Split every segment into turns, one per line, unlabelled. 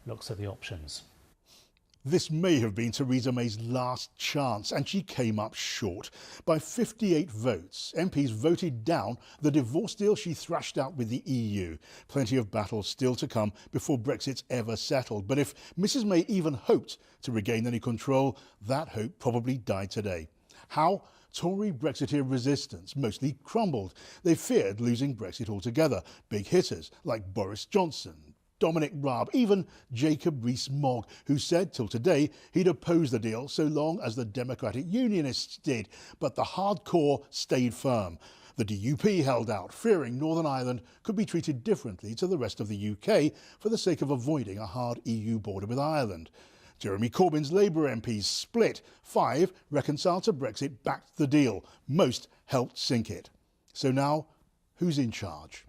looks at the options.
This may have been Theresa May's last chance, and she came up short. By 58 votes, MPs voted down the divorce deal she thrashed out with the EU. Plenty of battles still to come before Brexit's ever settled. But if Mrs May even hoped to regain any control, that hope probably died today. How? Tory Brexiteer resistance mostly crumbled. They feared losing Brexit altogether. Big hitters like Boris Johnson, Dominic Raab, even Jacob Rees-Mogg, who said till today he'd oppose the deal so long as the Democratic Unionists did. But the hardcore stayed firm. The DUP held out, fearing Northern Ireland could be treated differently to the rest of the UK for the sake of avoiding a hard EU border with Ireland. Jeremy Corbyn's Labour MPs split. 5 reconciled to Brexit, backed the deal. Most helped sink it. So now, who's in charge?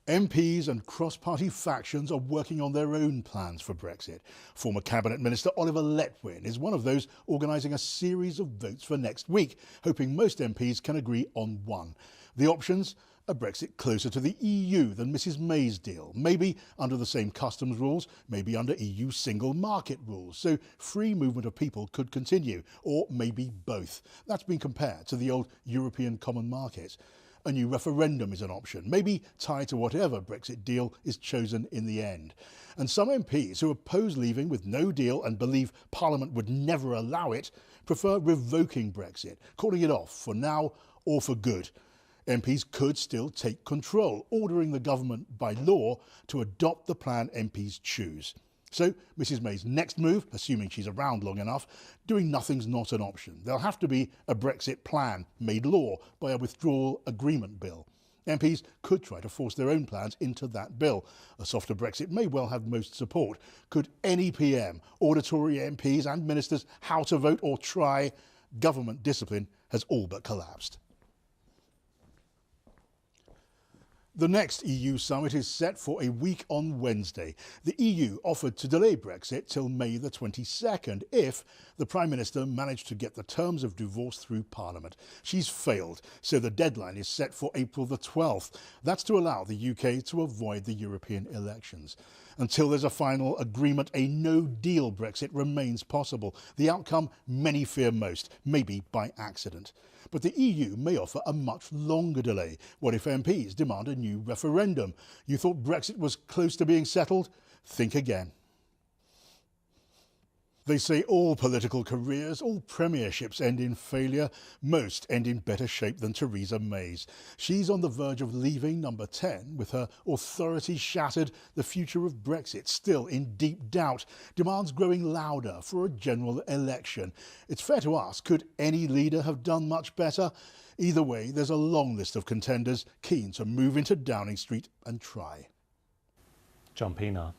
MPs and cross-party factions are working on their own plans for Brexit. Former Cabinet Minister Oliver Letwin is one of those organising a series of votes for next week, hoping most MPs can agree on one. The options? A Brexit closer to the EU than Mrs May's deal, maybe under the same customs rules, maybe under EU single market rules, so free movement of people could continue, or maybe both. That's been compared to the old European common market. A new referendum is an option, maybe tied to whatever Brexit deal is chosen in the end. And some MPs who oppose leaving with no deal and believe Parliament would never allow it prefer revoking Brexit, calling it off for now or for good. MPs could still take control, ordering the government by law to adopt the plan MPs choose. So Mrs May's next move, assuming she's around long enough, doing nothing's not an option. There'll have to be a Brexit plan made law by a withdrawal agreement bill. MPs could try to force their own plans into that bill. A softer Brexit may well have most support. Could any PM order Tory MPs and ministers how to vote or try? Government discipline has all but collapsed. The next EU summit is set for a week on Wednesday. The EU offered to delay Brexit till May the 22nd if the Prime Minister managed to get the terms of divorce through Parliament. She's failed, so the deadline is set for April the 12th. That's to allow the UK to avoid the European elections. Until there's a final agreement, a no-deal Brexit remains possible. The outcome many fear most, maybe by accident. But the EU may offer a much longer delay. What if MPs demand a new referendum? You thought Brexit was close to being settled? Think again. They say all political careers, all premierships end in failure. Most end in better shape than Theresa May's. She's on the verge of leaving number 10 with her authority shattered, the future of Brexit still in deep doubt, demands growing louder for a general election. It's fair to ask, could any leader have done much better? Either way, there's a long list of contenders keen to move into Downing Street and try.
John Pienaar.